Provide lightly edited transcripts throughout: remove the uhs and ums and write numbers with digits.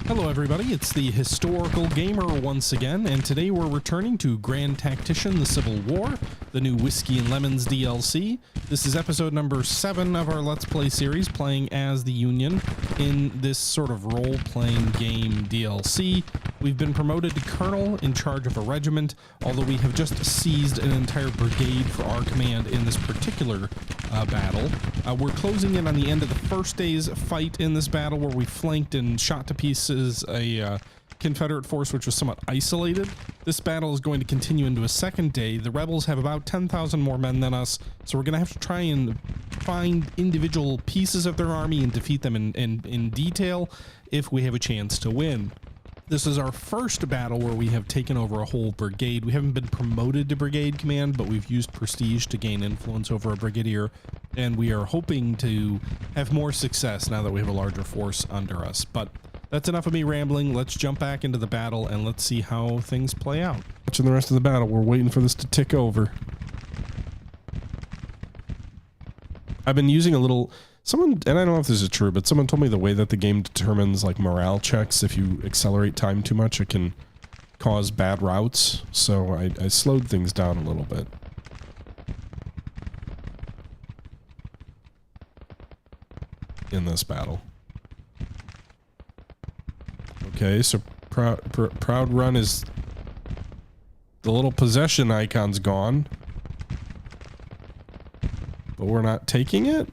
Hello everybody, it's the Historical Gamer once again, and today we're returning to Grand Tactician, the Civil War, the new Whiskey and Lemons DLC. This is episode number 7 of our Let's Play series, playing as the Union in this sort of role-playing game DLC. We've been promoted to Colonel in charge of a regiment, although we have just seized an entire brigade for our command in this particular battle. We're closing in on the end of the first day's fight in this battle, where we flanked and shot to pieces a Confederate force which was somewhat isolated. This battle is going to continue into a second day. The rebels have about 10,000 more men than us, so we're going to have to try and find individual pieces of their army and defeat them in detail if we have a chance to win. This is our first battle where we have taken over a whole brigade. We haven't been promoted to brigade command, but we've used prestige to gain influence over a brigadier, and we are hoping to have more success now that we have a larger force under us. But that's enough of me rambling. Let's jump back into the battle and let's see how things play out. Watching the rest of the battle, we're waiting for this to tick over. I've been using a little... Someone, and I don't know if this is true, but someone told me the way that the game determines like morale checks, if you accelerate time too much, it can cause bad routes. So I slowed things down a little bit. In this battle. Okay, so Proud Run is... The little possession icon's gone. But we're not taking it?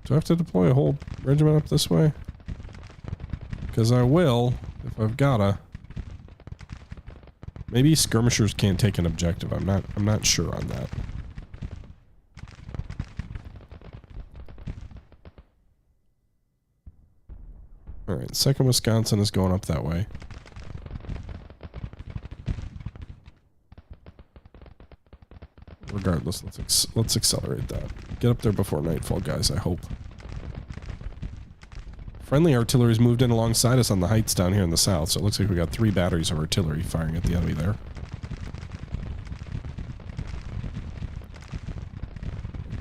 Do I have to deploy a whole regiment up this way? Because I will, if I've gotta. Maybe skirmishers can't take an objective. I'm not sure on that. Alright, 2nd Wisconsin is going up that way. Regardless, let's accelerate that. Get up there before nightfall, guys, I hope. Friendly artillery's moved in alongside us on the heights down here in the south, so it looks like we got 3 batteries of artillery firing at the enemy there.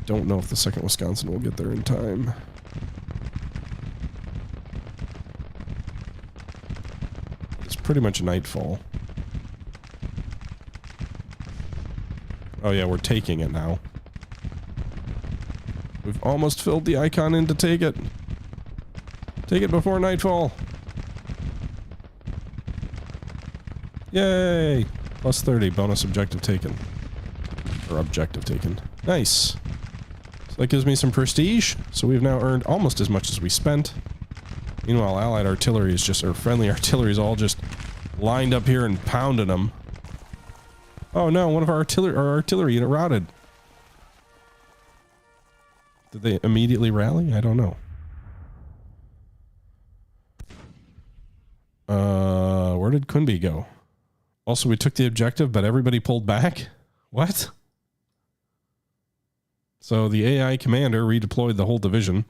Don't know if the 2nd Wisconsin will get there in time. It's pretty much nightfall. Oh yeah, we're taking it now. We've almost filled the icon in to take it. Take it before nightfall. Yay! Plus 30, bonus objective taken. Or objective taken. Nice. So that gives me some prestige. So we've now earned almost as much as we spent. Meanwhile, allied artillery is just, or friendly artillery is all just lined up here and pounding them. Oh no, one of our artillery unit routed. Did they immediately rally? I don't know. Where did Quinby go? Also, we took the objective, but everybody pulled back? What? So the AI commander redeployed the whole division,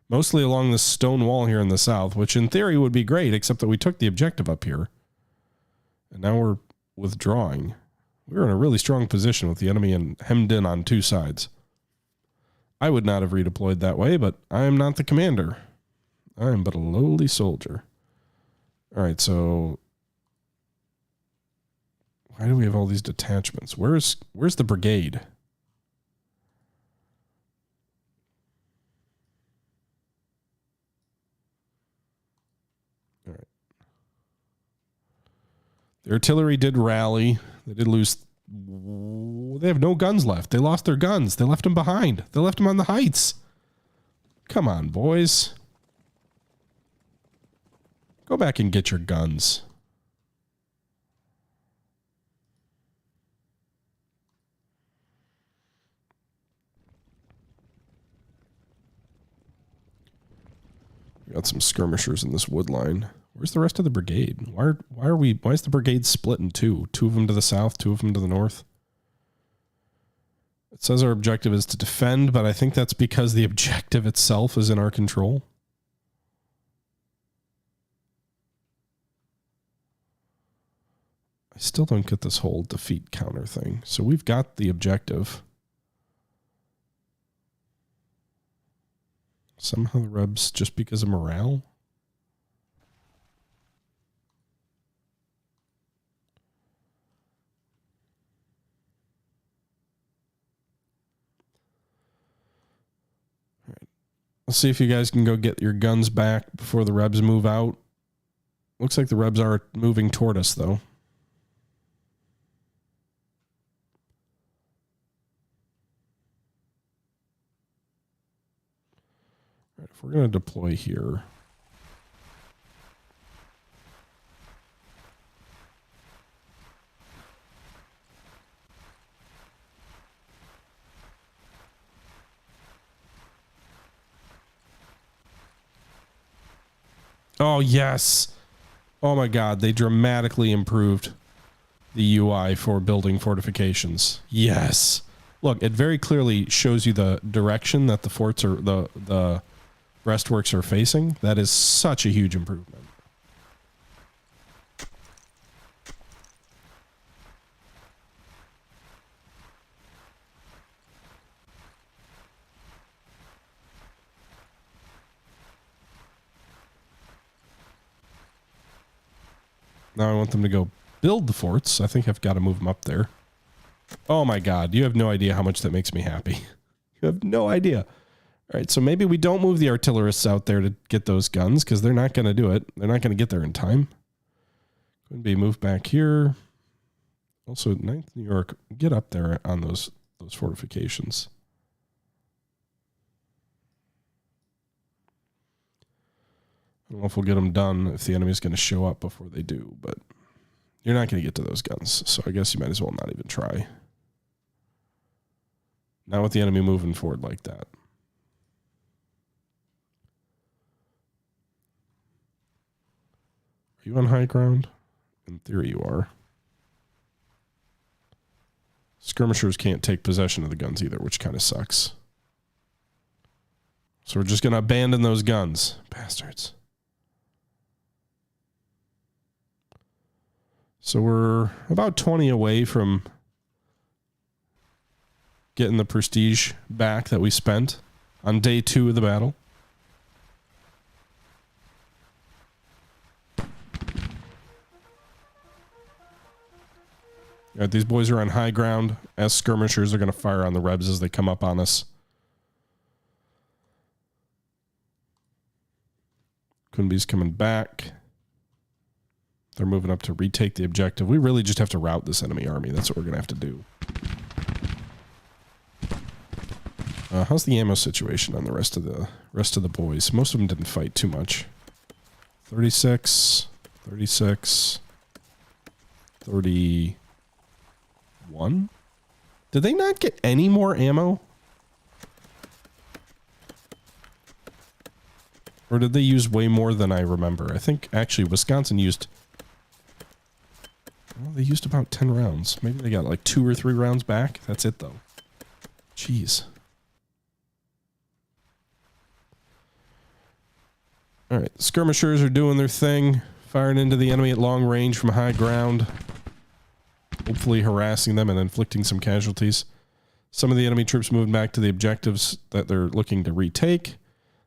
mostly along this stone wall here in the south, which in theory would be great, except that we took the objective up here. And now we're withdrawing. We're in a really strong position with the enemy hemmed in on 2 sides. I would not have redeployed that way, but I am not the commander. I am but a lowly soldier. Alright, so... Why do we have all these detachments? Where's the brigade? Alright. The artillery did rally. They did lose... They have no guns left. They lost their guns. They left them behind. They left them on the heights. Come on, boys. Go back and get your guns. We got some skirmishers in this wood line. Where's the rest of the brigade? Why is the brigade split in 2? 2 of them to the south, 2 of them to the north. It says our objective is to defend, but I think that's because the objective itself is in our control. I still don't get this whole defeat counter thing. So we've got the objective. Somehow the Rebs, just because of morale? All right. Let's see if you guys can go get your guns back before the Rebs move out. Looks like the Rebs are moving toward us, though. All right, if we're going to deploy here... Oh, yes. Oh, my God. They dramatically improved the UI for building fortifications. Yes. Look, it very clearly shows you the direction that the forts are, the breastworks are facing. That is such a huge improvement. Now I want them to go build the forts. I think I've got to move them up there. Oh my God. You have no idea how much that makes me happy. You have no idea. All right. So maybe we don't move the artillerists out there to get those guns because they're not going to do it. They're not going to get there in time. Could be moved back here. Also, 9th New York, get up there on those fortifications. I don't know if we'll get them done if the enemy's going to show up before they do, but you're not going to get to those guns, so I guess you might as well not even try. Not with the enemy moving forward like that. Are you on high ground? In theory you are. Skirmishers can't take possession of the guns either, which kind of sucks. So we're just going to abandon those guns. Bastards. So we're about 20 away from getting the prestige back that we spent on day 2 of the battle. All right, these boys are on high ground. As skirmishers are going to fire on the Rebs as they come up on us. Kunbi's coming back. They're moving up to retake the objective. We really just have to rout this enemy army. That's what we're going to have to do. How's the ammo situation on the rest of the boys? Most of them didn't fight too much. 36, 36, 31. Did they not get any more ammo? Or did they use way more than I remember? I think actually Wisconsin used... Well, they used about 10 rounds. Maybe they got like 2 or 3 rounds back. That's it, though. Jeez. All right. Skirmishers are doing their thing. Firing into the enemy at long range from high ground. Hopefully harassing them and inflicting some casualties. Some of the enemy troops moving back to the objectives that they're looking to retake.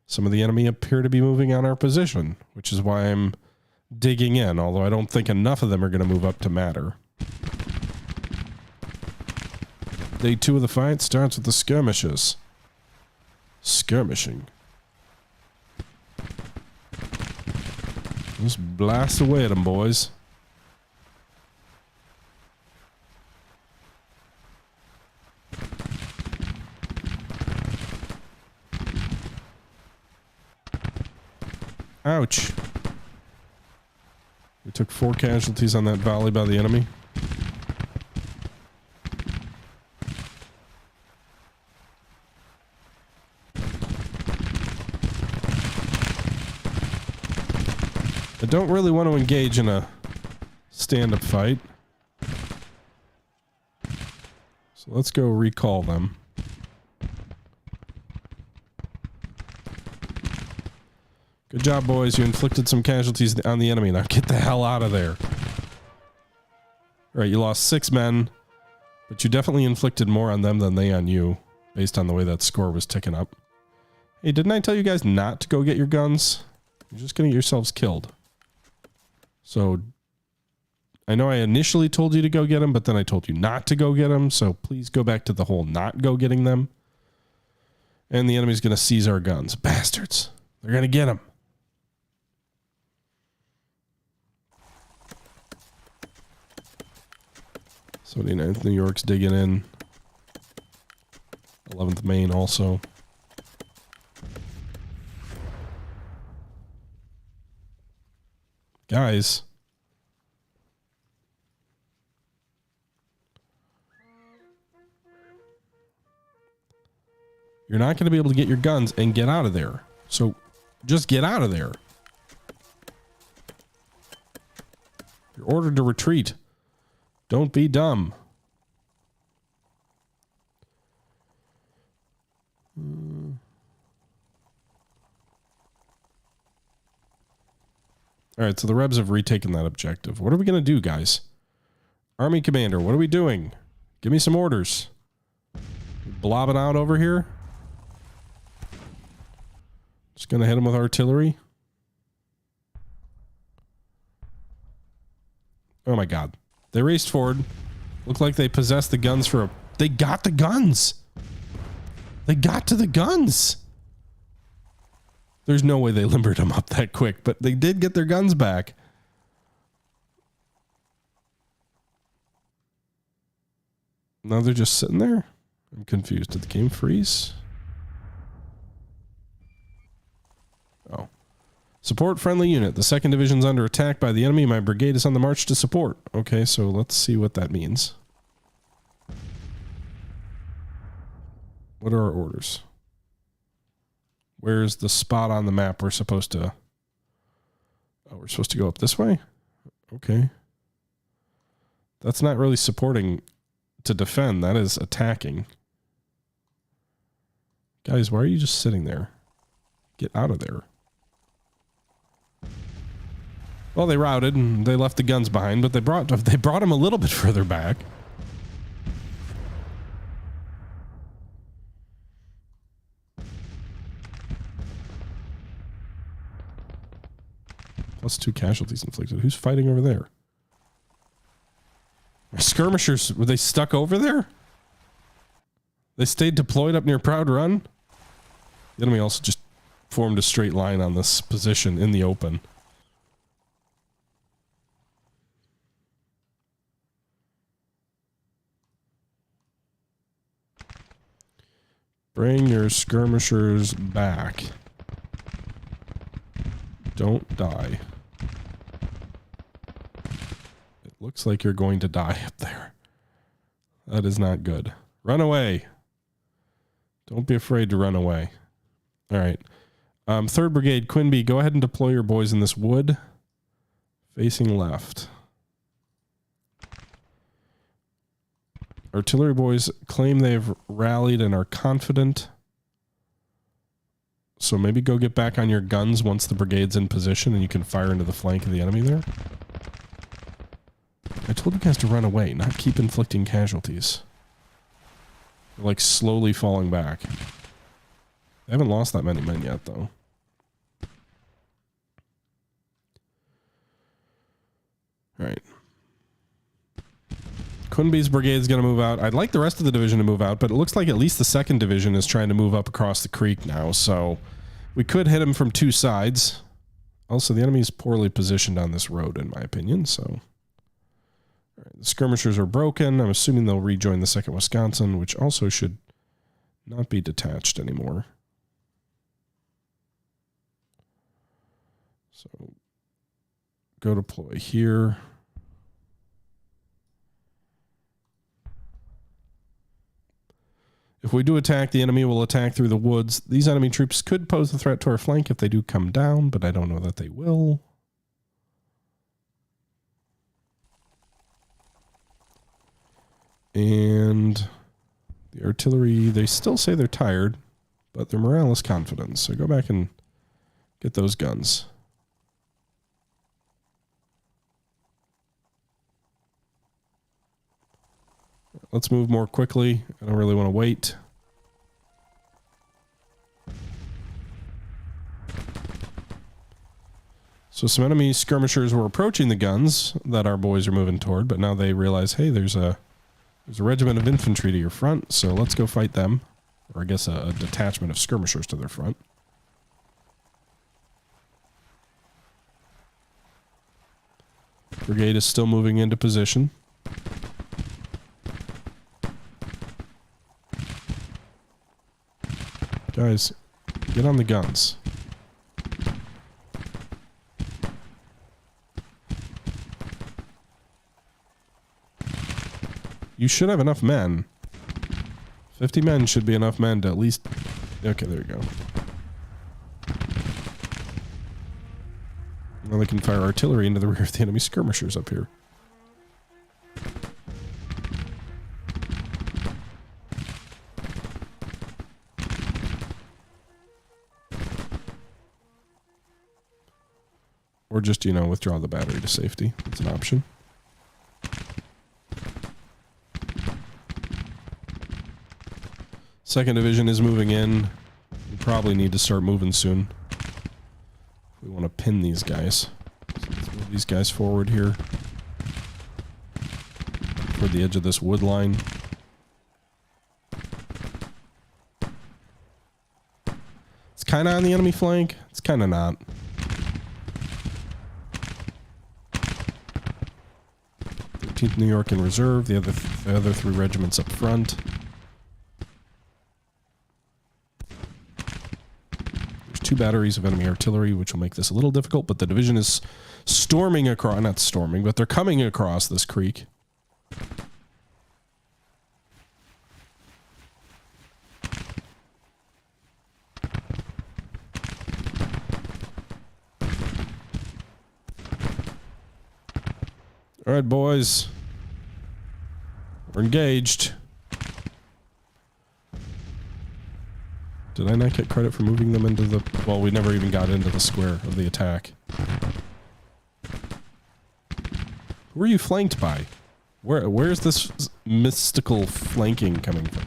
Some of the enemy appear to be moving on our position, which is why I'm digging in, although I don't think enough of them are going to move up to matter. Day 2 of the fight starts with the skirmishes. Skirmishing. Just blast away at them, boys. Ouch. We took 4 casualties on that volley by the enemy. I don't really want to engage in a stand-up fight. So let's go recall them. Good job, boys. You inflicted some casualties on the enemy. Now get the hell out of there. All right, you lost 6 men, but you definitely inflicted more on them than they on you, based on the way that score was ticking up. Hey, didn't I tell you guys not to go get your guns? You're just going to get yourselves killed. So, I know I initially told you to go get them, but then I told you not to go get them. So, please go back to the whole not go getting them. And the enemy's going to seize our guns. Bastards. They're going to get them. So, 79th New York's digging in. 11th Maine also. Guys. You're not going to be able to get your guns and get out of there. So just get out of there. You're ordered to retreat. Don't be dumb. All right, so the Rebs have retaken that objective. What are we going to do, guys? Army commander, what are we doing? Give me some orders. Blobbing out over here. Just going to hit them with artillery. Oh my god. They raced forward. Looked like they possessed the guns for a... They got the guns! They got to the guns! There's no way they limbered them up that quick, but they did get their guns back. Now they're just sitting there? I'm confused. Did the game freeze? Oh. Support friendly unit. The 2nd Division's under attack by the enemy. My brigade is on the march to support. Okay, so let's see what that means. What are our orders? Where's the spot on the map we're supposed to... Oh, we're supposed to go up this way? Okay. That's not really supporting to defend. That is attacking. Guys, why are you just sitting there? Get out of there. Well, they routed and they left the guns behind, but they brought them a little bit further back. Plus 2 casualties inflicted. Who's fighting over there? Skirmishers, were they stuck over there? They stayed deployed up near Proud Run? The enemy also just formed a straight line on this position in the open. Bring your skirmishers back. Don't die. It looks like you're going to die up there. That is not good. Run away. Don't be afraid to run away. All right. 3rd Brigade, Quinby, go ahead and deploy your boys in this wood. Facing left. Artillery boys claim they've rallied and are confident. So maybe go get back on your guns once the brigade's in position and you can fire into the flank of the enemy there. I told you guys to run away, not keep inflicting casualties. They're like slowly falling back. They haven't lost that many men yet, though. Alright. Quinby's brigade is going to move out. I'd like the rest of the division to move out, but it looks like at least the 2nd Division is trying to move up across the creek now, so we could hit them from 2 sides. Also, the enemy is poorly positioned on this road, in my opinion, so... All right, the skirmishers are broken. I'm assuming they'll rejoin the 2nd Wisconsin, which also should not be detached anymore. So, go deploy here. If we do attack, the enemy will attack through the woods. These enemy troops could pose a threat to our flank if they do come down, but I don't know that they will. And the artillery, they still say they're tired, but their morale is confident. So go back and get those guns. Let's move more quickly. I don't really want to wait. So some enemy skirmishers were approaching the guns that our boys are moving toward, but now they realize, hey, there's a regiment of infantry to your front, so let's go fight them. Or I guess a detachment of skirmishers to their front. Brigade is still moving into position. Guys, get on the guns. You should have enough men. 50 men should be enough men to at least... Okay, there you go. Now they can fire artillery into the rear of the enemy skirmishers up here. Or just, you know, withdraw the battery to safety. It's an option. Second division is moving in. We probably need to start moving soon. We want to pin these guys. So let's move these guys forward here. Toward the edge of this wood line. It's kind of on the enemy flank. It's kind of not. 13th New York in reserve. The other three regiments up front. There's 2 batteries of enemy artillery, which will make this a little difficult, but the division is storming across, not storming, but they're coming across this creek. All right, boys. We're engaged. Did I not get credit for moving them into the... Well, we never even got into the square of the attack. Who are you flanked by? Where's this mystical flanking coming from?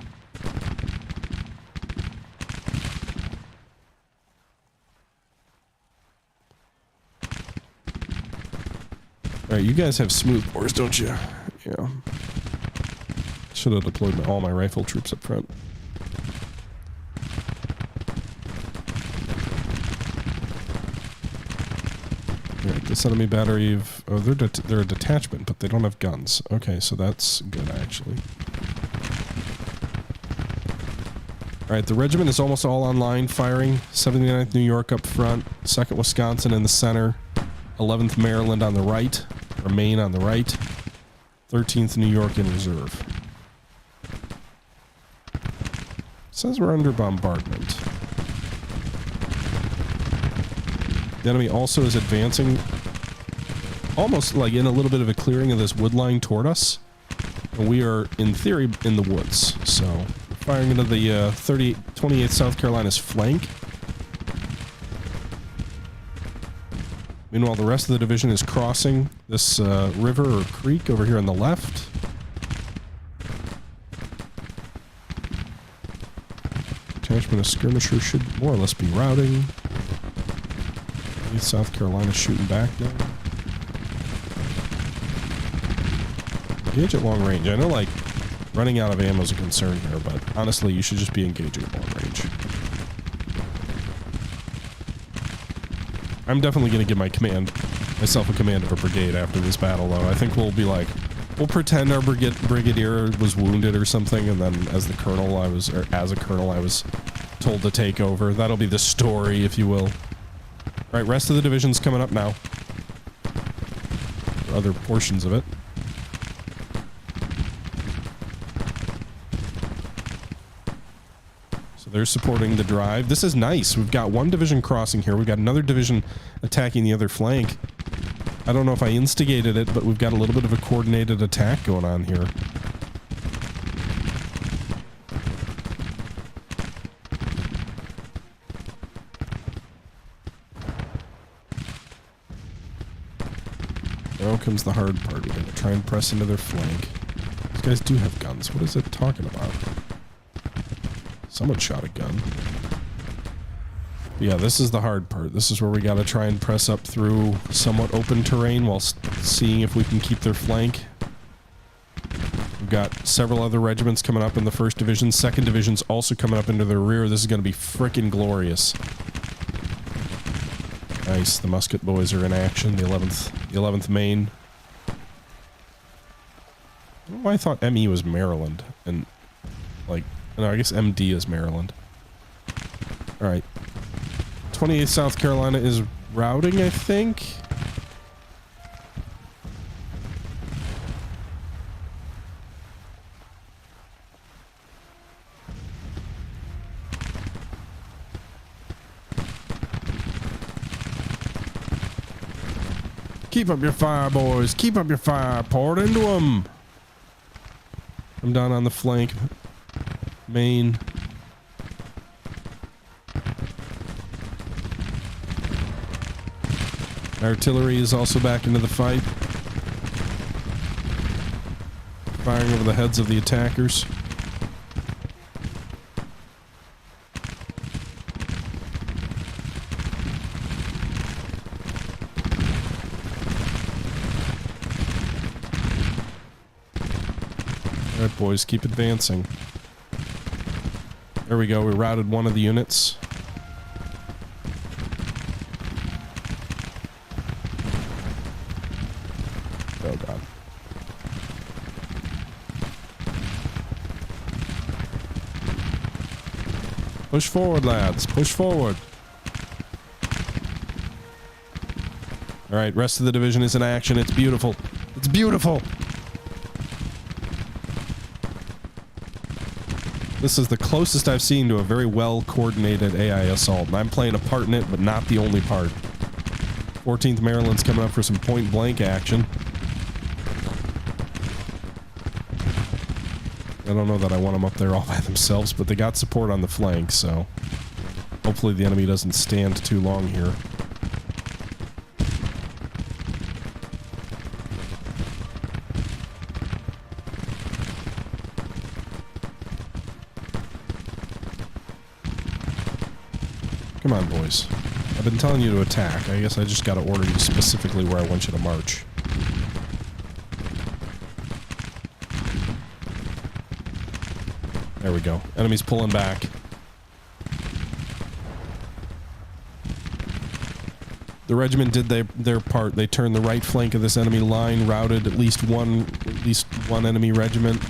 Alright, you guys have smooth bores, don't you? Yeah. Should have deployed all my rifle troops up front. Alright, this enemy battery of... Oh, they're a detachment, but they don't have guns. Okay, so that's good, actually. Alright, the regiment is almost all online firing. 79th New York up front. 2nd Wisconsin in the center. 11th Maryland on the right, or Maine on the right, 13th New York in reserve. It says we're under bombardment. The enemy also is advancing, almost like in a little bit of a clearing of this wood line toward us. And we are, in theory, in the woods. So, firing into the 28th South Carolina's flank. Meanwhile, the rest of the division is crossing this river or creek over here on the left. Detachment of skirmishers should more or less be routing. South Carolina shooting back now. Engage at long range. I know, like, running out of ammo is a concern here, but honestly, you should just be engaging at long range. I'm definitely going to give myself a command of a brigade after this battle, though. I think we'll be like, we'll pretend our brigadier was wounded or something, and then as a colonel, I was told to take over. That'll be the story, if you will. All right, rest of the division's coming up now. Or other portions of it. So they're supporting the drive. This is nice. We've got one division crossing here. We've got another division attacking the other flank. I don't know if I instigated it, but we've got a little bit of a coordinated attack going on here. Now comes the hard part. We're going to try and press into their flank. These guys do have guns. What is it talking about? Someone shot a gun. Yeah, this is the hard part. This is where we gotta try and press up through somewhat open terrain while seeing if we can keep their flank. We've got several other regiments coming up in the 1st Division. 2nd Division's also coming up into their rear. This is gonna be frickin' glorious. Nice, the musket boys are in action. The 11th Maine. I don't know why I thought ME was Maryland. And, like, no, I guess MD is Maryland. Alright. 28th South Carolina is routing, I think. Keep up your fire, boys. Keep up your fire. Pour it into them. I'm down on the flank. Maine. Artillery is also back into the fight. Firing over the heads of the attackers. Alright, boys, keep advancing. There we go, we routed one of the units. Oh god. Push forward, lads. Push forward. Alright, rest of the division is in action. It's beautiful. It's beautiful! This is the closest I've seen to a very well-coordinated AI assault. I'm playing a part in it, but not the only part. 14th Maryland's coming up for some point-blank action. I don't know that I want them up there all by themselves, but they got support on the flank, so hopefully the enemy doesn't stand too long here. Come on, boys. I've been telling you to attack. I guess I just gotta order you specifically where I want you to march. There we go. Enemy's pulling back. The regiment did their part. They turned the right flank of this enemy line, routed at least one enemy regiment.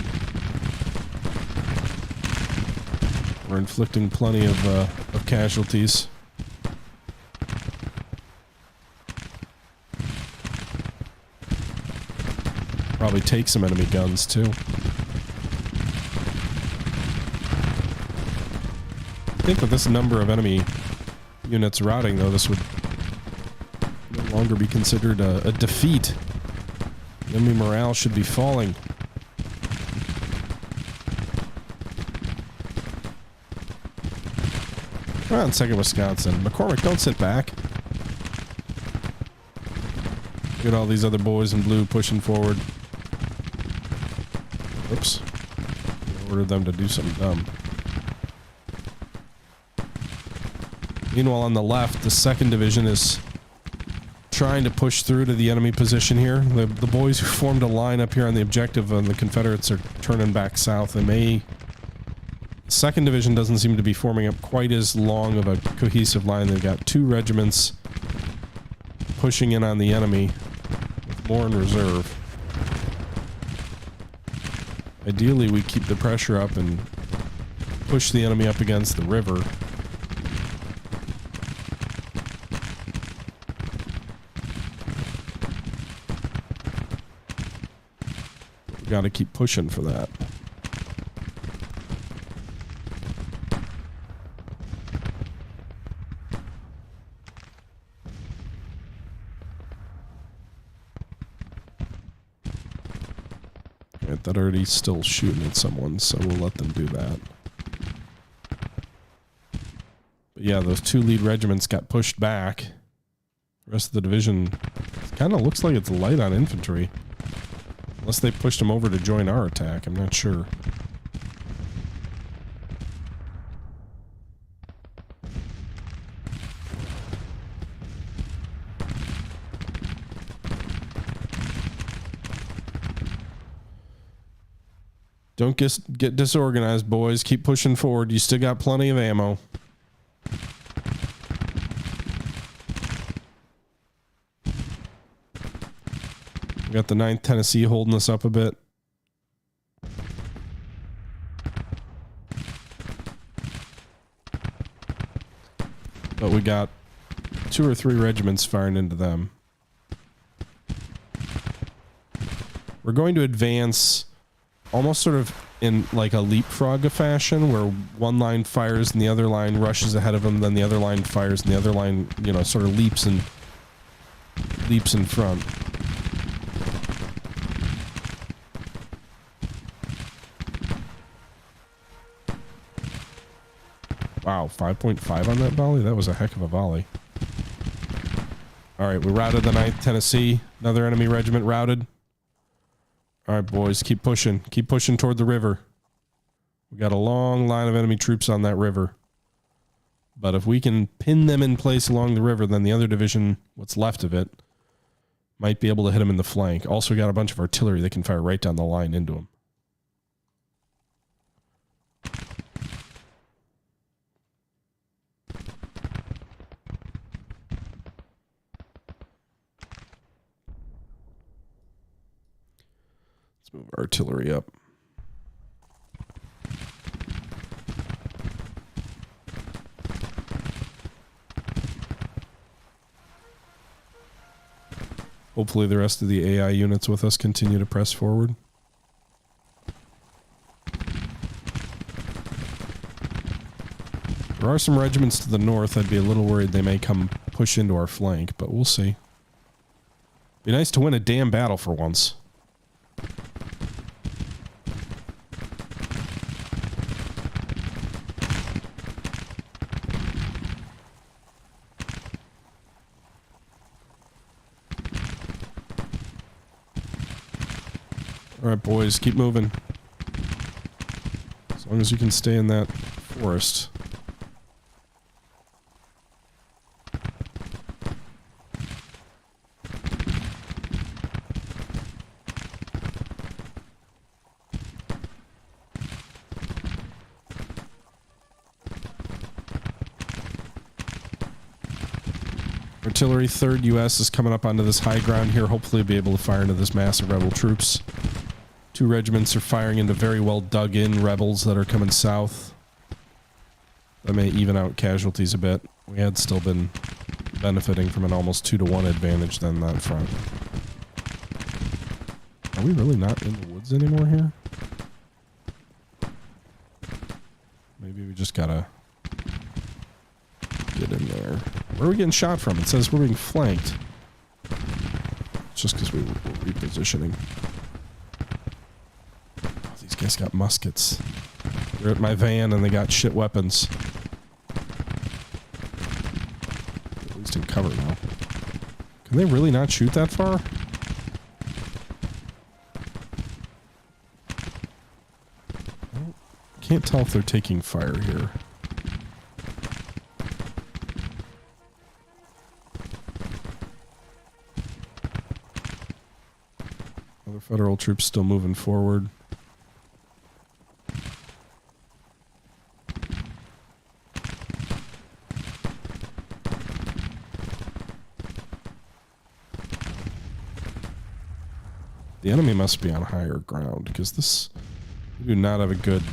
We're inflicting plenty of casualties. Probably take some enemy guns too. I think with this number of enemy units routing, though, this would no longer be considered a defeat. Enemy morale should be falling. Come on, 2nd Wisconsin. McCormick, don't sit back. Look at all these other boys in blue pushing forward. Oops. I ordered them to do something dumb. Meanwhile, on the left, the 2nd Division is trying to push through to the enemy position here. The boys who formed a line up here on the objective and the Confederates are turning back south. They may... 2nd Division doesn't seem to be forming up quite as long of a cohesive line. They've got 2 regiments pushing in on the enemy with more in reserve. Ideally, we keep the pressure up and push the enemy up against the river. We gotta keep pushing for that. Right, that already still shooting at someone, so we'll let them do that. But yeah, those 2 lead regiments got pushed back. The rest of the division kind of looks like it's light on infantry. Unless they pushed them over to join our attack, I'm not sure. Don't get disorganized, boys. Keep pushing forward. You still got plenty of ammo. We got the 9th Tennessee holding us up a bit. But we got 2 or 3 regiments firing into them. We're going to advance almost sort of in like a leapfrog fashion where one line fires and the other line rushes ahead of them, then the other line fires and the other line, you know, sort of leaps in front. Wow, 5.5 on that volley? That was a heck of a volley. Alright, we routed the 9th Tennessee. Another enemy regiment routed. Alright, boys, keep pushing. Keep pushing toward the river. We got a long line of enemy troops on that river. But if we can pin them in place along the river, then the other division, what's left of it, might be able to hit them in the flank. Also got a bunch of artillery that can fire right down the line into them. Let's move artillery up. Hopefully the rest of the AI units with us continue to press forward. There are some regiments to the north. I'd be a little worried they may come push into our flank, but we'll see. Be nice to win a damn battle for once. Alright, boys, keep moving. As long as you can stay in that forest. Artillery 3rd U.S. is coming up onto this high ground here. Hopefully be able to fire into this mass of rebel troops. 2 regiments are firing into very well dug in rebels that are coming south. That may even out casualties a bit. We had still been benefiting from an almost 2-to-1 advantage then that front. Are we really not in the woods anymore here? Maybe we just gotta get in there. Where are we getting shot from? It says we're being flanked. It's just because we were repositioning. These guys got muskets. They're at my van and they got shit weapons. At least in cover now. Can they really not shoot that far? Can't tell if they're taking fire here. Other federal troops still moving forward. The enemy must be on higher ground, because this... We do not have a good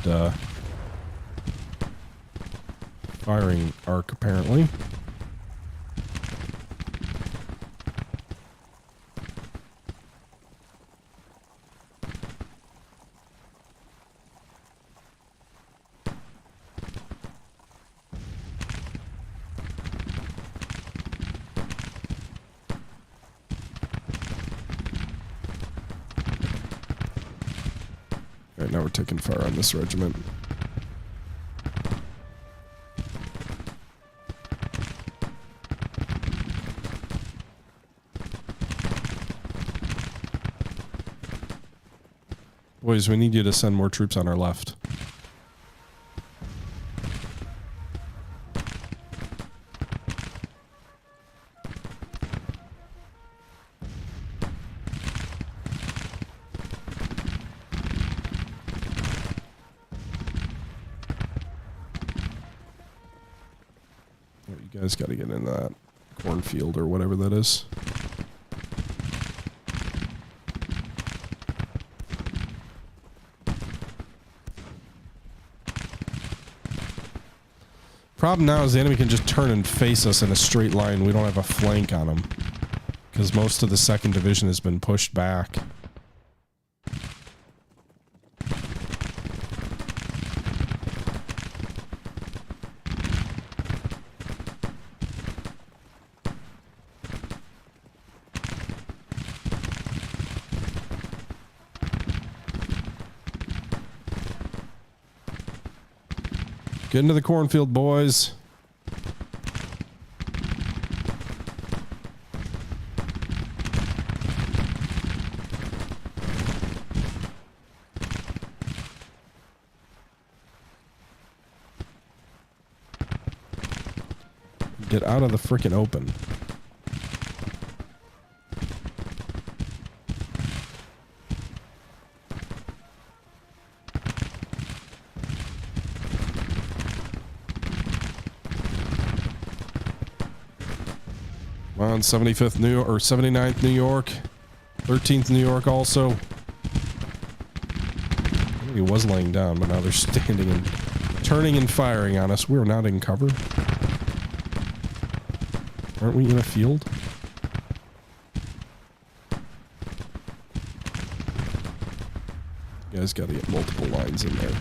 firing arc, apparently. Right, now we're taking fire on this regiment. Boys, we need you to send more troops on our left. Oh, you guys got to get in that cornfield or whatever that is. Problem now is the enemy can just turn and face us in a straight line. We don't have a flank on them because most of the 2nd Division has been pushed back. Get into the cornfield, boys. Get out of the frickin' open. On 75th New York or 79th New York, 13th New York also. I think he was laying down, but now they're standing and turning and firing on us. We're not in cover. Aren't we in a field? You guys got to get multiple lines in there.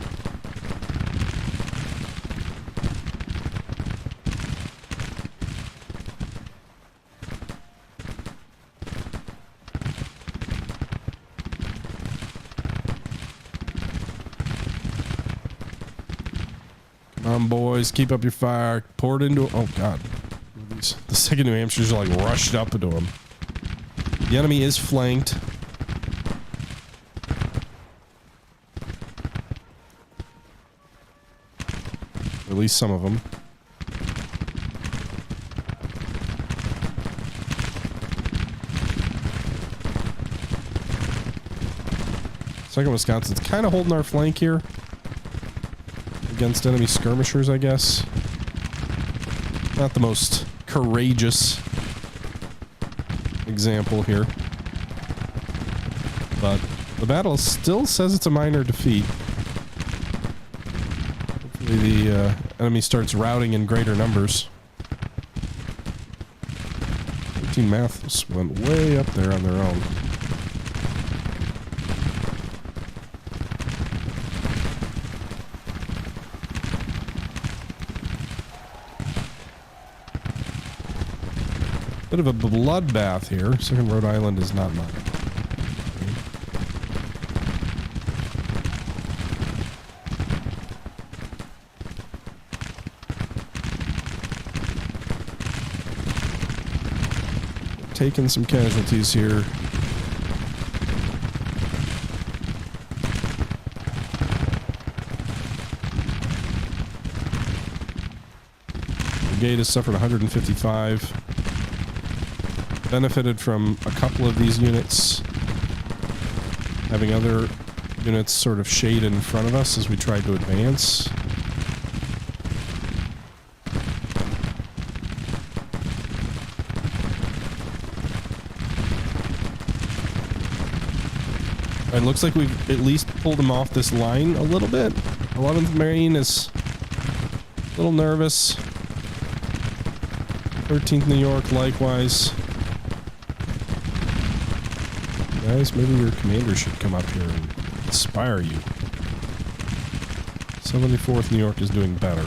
Boys, keep up your fire. Pour it into... Oh, God. The 2nd New Hampshire's are like rushed up into him. The enemy is flanked. At least some of them. Second Wisconsin's kind of holding our flank here. Against enemy skirmishers, I guess. Not the most courageous example here. But the battle still says it's a minor defeat. Hopefully the enemy starts routing in greater numbers. 13 Maths went way up there on their own. Bit of a bloodbath here. 2nd Rhode Island is not mine. Taking some casualties here. Brigade has suffered 155. Benefited from a couple of these units having other units sort of shade in front of us as we tried to advance. It looks like we've at least pulled them off this line a little bit. 11th Marine is a little nervous. 13th New York likewise. Guys, maybe your commander should come up here and inspire you. 74th New York is doing better.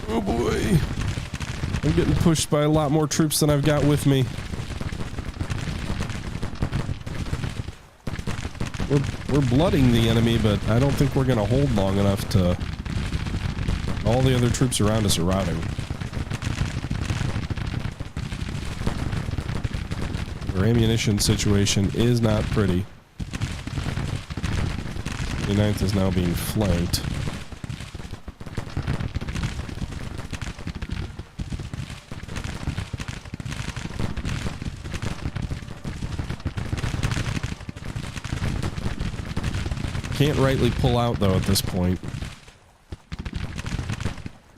Oh boy. I'm getting pushed by a lot more troops than I've got with me. We're blooding the enemy, but I don't think we're going to hold long enough to... All the other troops around us are routing. Our ammunition situation is not pretty. 29th is now being flanked. Can't rightly pull out though at this point.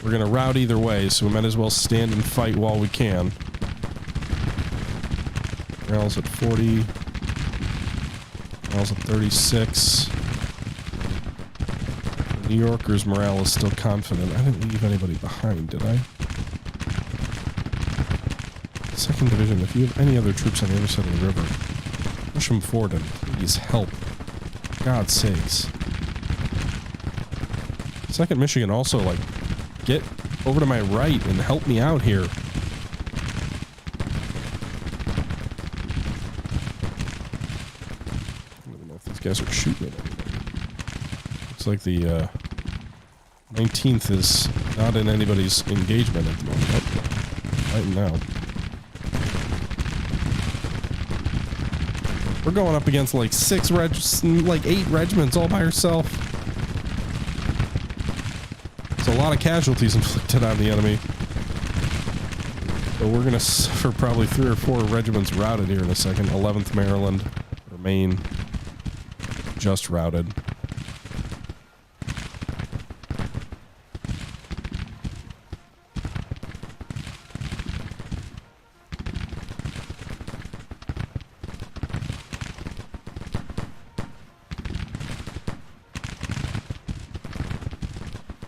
We're gonna rout either way, so we might as well stand and fight while we can. Morale's at 40. Morale's at 36. The New Yorkers' morale is still confident. I didn't leave anybody behind, did I? Second Division, if you have any other troops on the other side of the river, push them forward and please help. For God's sakes. 2nd Michigan also, like, get over to my right and help me out here. I don't know if these guys are shooting at anybody. Looks like the 19th is not in anybody's engagement at the moment. Oh, right now. We're going up against like 8 regiments all by herself. There's a lot of casualties inflicted on the enemy. But we're gonna suffer probably 3 or 4 regiments routed here in a second. 11th Maryland, or Maine, just routed.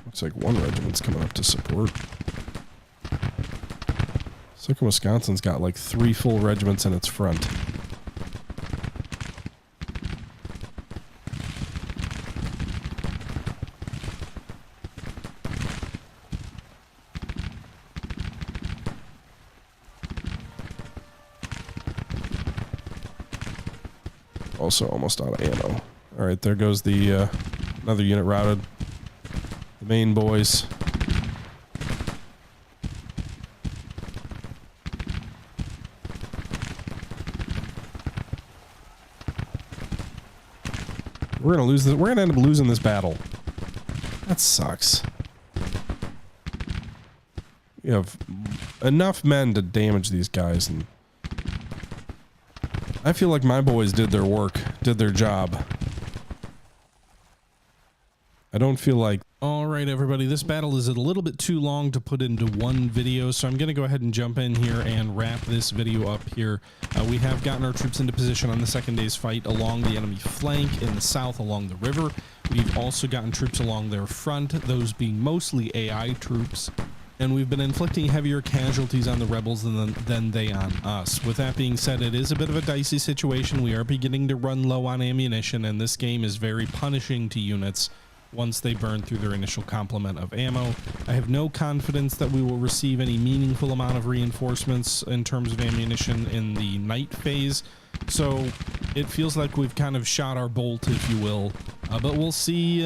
Looks like 1 regiment's coming up to support. 2nd Wisconsin's got like 3 full regiments in its front. Also almost out of ammo. Alright, there goes the another unit routed. The main boys. We're gonna lose this. We're gonna end up losing this battle. That sucks. We have enough men to damage these guys, and I feel like my boys did their work, did their job. I don't feel like... Alright everybody, this battle is a little bit too long to put into one video, so I'm going to go ahead and jump in here and wrap this video up here. We have gotten our troops into position on the second day's fight along the enemy flank in the south along the river. We've also gotten troops along their front, those being mostly AI troops. And we've been inflicting heavier casualties on the rebels than they on us. With that being said, it is a bit of a dicey situation. We are beginning to run low on ammunition, and this game is very punishing to units once they burn through their initial complement of ammo. I have no confidence that we will receive any meaningful amount of reinforcements in terms of ammunition in the night phase, so it feels like we've kind of shot our bolt, if you will. But we'll see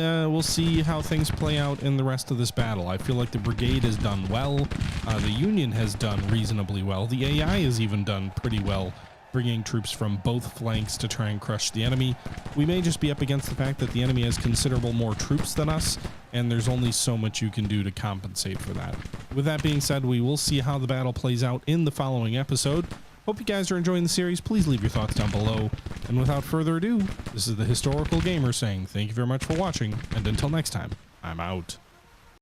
how things play out in the rest of this battle. I feel like the Brigade has done well. The Union has done reasonably well. The AI has even done pretty well, bringing troops from both flanks to try and crush the enemy. We may just be up against the fact that the enemy has considerable more troops than us, and there's only so much you can do to compensate for that. With that being said, we will see how the battle plays out in the following episode. Hope you guys are enjoying the series. Please leave your thoughts down below. And without further ado, this is the Historical Gamer saying thank you very much for watching, and until next time, I'm out.